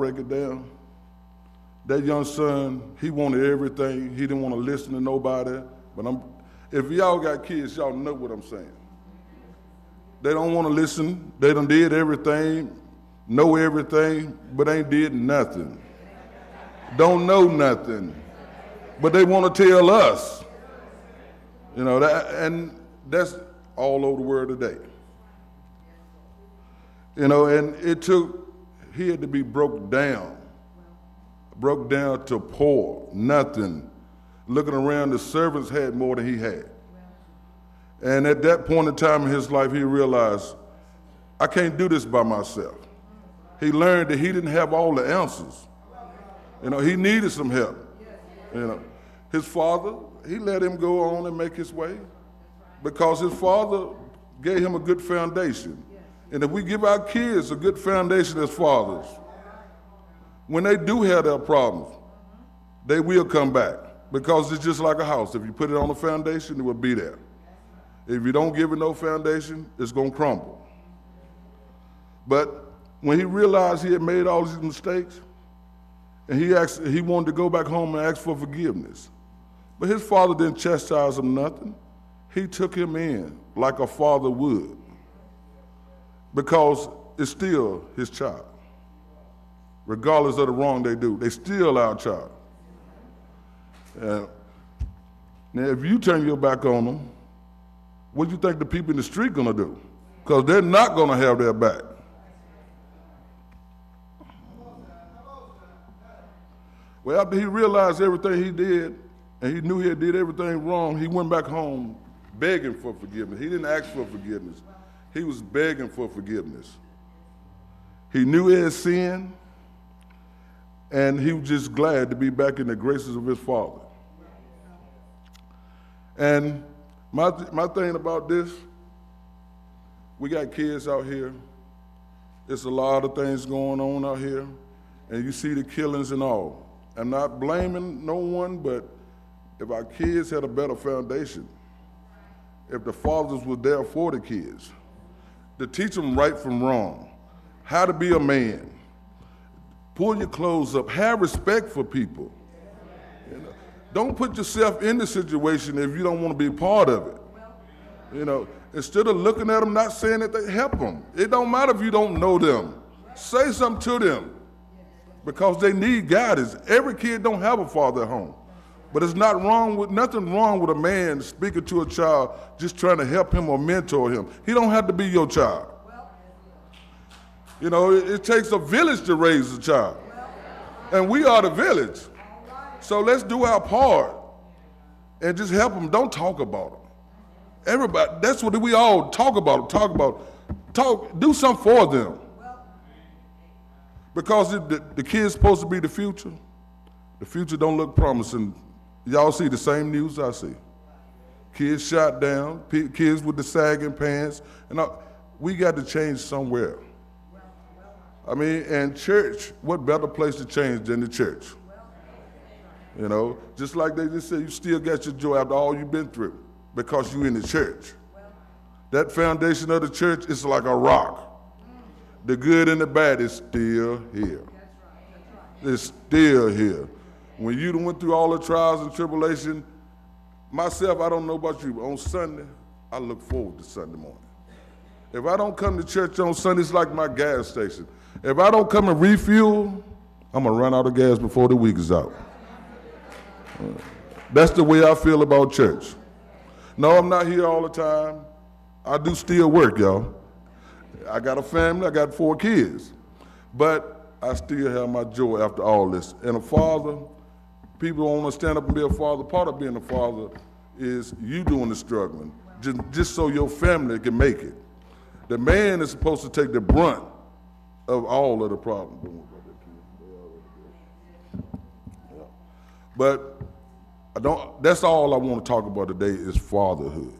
break it down, that young son, he wanted everything. He didn't want to listen to nobody. But if y'all got kids, y'all know what I'm saying. They don't want to listen. They done did everything, know everything, but ain't did nothing. Don't know nothing. But they want to tell us. You know, and that's all over the world today. You know, and he had to be broke down to poor, nothing. Looking around, the servants had more than he had. And at that point in time in his life, he realized, I can't do this by myself. He learned that he didn't have all the answers. You know, he needed some help. You know, his father, he let him go on and make his way because his father gave him a good foundation. And if we give our kids a good foundation as fathers, when they do have their problems, they will come back because it's just like a house. If you put it on a foundation, it will be there. If you don't give it no foundation, it's going to crumble. But when he realized he had made all these mistakes, and he wanted to go back home and ask for forgiveness. But his father didn't chastise him nothing. He took him in like a father would because it's still his child. Regardless of the wrong they do, they still our child. Now, if you turn your back on them, what do you think the people in the street going to do? Because they're not going to have their back. Well, after he realized everything he did, and he knew he had did everything wrong, he went back home begging for forgiveness. He didn't ask for forgiveness. He was begging for forgiveness. He knew he had sinned, and he was just glad to be back in the graces of his father. And my thing about this, we got kids out here. There's a lot of things going on out here, and you see the killings and all. I'm not blaming no one, but if our kids had a better foundation, if the fathers were there for the kids, to teach them right from wrong, how to be a man, pull your clothes up, have respect for people. You know, don't put yourself in the situation if you don't want to be part of it. You know, instead of looking at them, not saying that they help them. It don't matter if you don't know them. Say something to them. Because they need guidance. Every kid don't have a father at home. But it's nothing wrong with a man speaking to a child, just trying to help him or mentor him. He don't have to be your child. You know, it takes a village to raise a child. And we are the village. So let's do our part and just help them. Don't talk about them. Everybody, that's what we all talk about. Do something for them. Because the kids supposed to be the future don't look promising. Y'all see the same news I see. Kids shot down, kids with the sagging pants. And we got to change somewhere. I mean, and church, what better place to change than the church? You know, just like they just said, you still got your joy after all you've been through because you in the church. That foundation of the church is like a rock. The good and the bad is still here. It's still here. When you went through all the trials and tribulation, myself, I don't know about you, but on Sunday, I look forward to Sunday morning. If I don't come to church on Sunday, it's like my gas station. If I don't come and refuel, I'm going to run out of gas before the week is out. That's the way I feel about church. No, I'm not here all the time. I do still work, y'all. I got a family, I got 4 kids. But I still have my joy after all this. And a father, people want to stand up and be a father. Part of being a father is you doing the struggling, just so your family can make it. The man is supposed to take the brunt of all of the problems. But that's all I want to talk about today is fatherhood.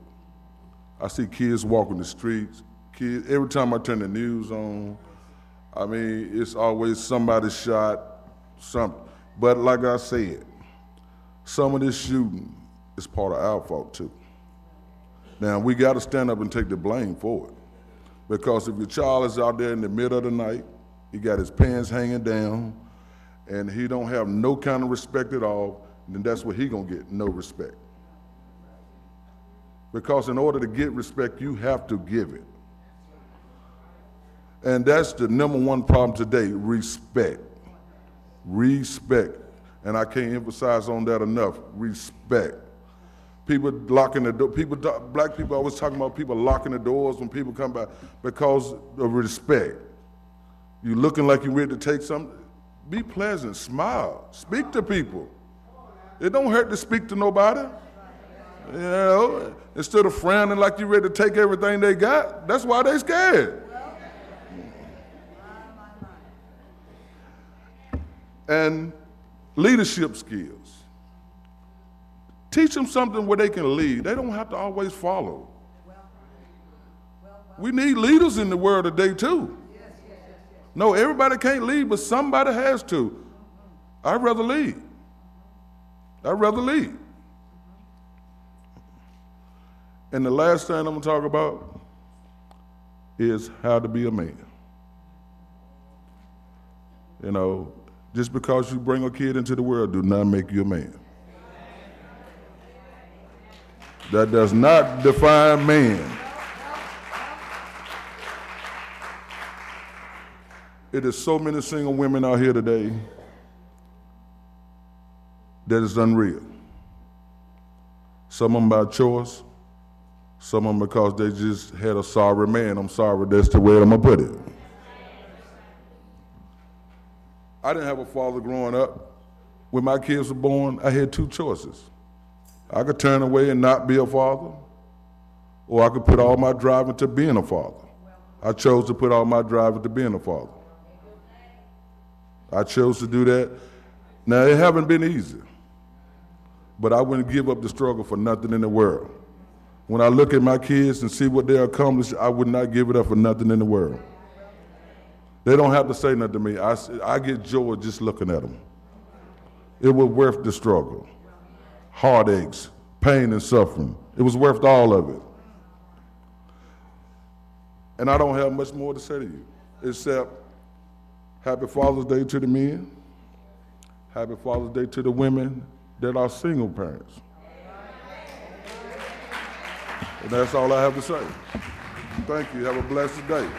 I see kids walking the streets. Kids, every time I turn the news on, I mean, it's always somebody shot, something. But like I said, some of this shooting is part of our fault too. Now, we got to stand up and take the blame for it. Because if your child is out there in the middle of the night, he got his pants hanging down, and he don't have no kind of respect at all, then that's what he gonna get, no respect. Because in order to get respect, you have to give it. And that's the number one problem today, respect. Respect. And I can't emphasize on that enough, respect. People locking the door, black people always talking about people locking the doors when people come by because of respect. You looking like you're ready to take something, be pleasant, smile, speak to people. It don't hurt to speak to nobody. You know, instead of frowning like you're ready to take everything they got, that's why they scared. And leadership skills. Teach them something where they can lead. They don't have to always follow. We need leaders in the world today too. No, everybody can't lead, but somebody has to. I'd rather lead. I'd rather lead. And the last thing I'm going to talk about is how to be a man. You know, just because you bring a kid into the world do not make you a man. That does not define man. It is so many single women out here today that is unreal. Some of them by choice, some of them because they just had a sorry man. I'm sorry, that's the way I'm gonna put it. I didn't have a father growing up. When my kids were born, I had two choices. I could turn away and not be a father, or I could put all my drive into being a father. I chose to put all my drive into being a father. I chose to do that. Now, it haven't been easy, but I wouldn't give up the struggle for nothing in the world. When I look at my kids and see what they accomplished, I would not give it up for nothing in the world. They don't have to say nothing to me. I get joy just looking at them. It was worth the struggle. Heartaches, pain and suffering. It was worth all of it. And I don't have much more to say to you, except Happy Father's Day to the men. Happy Father's Day to the women that are single parents. And that's all I have to say. Thank you. Have a blessed day.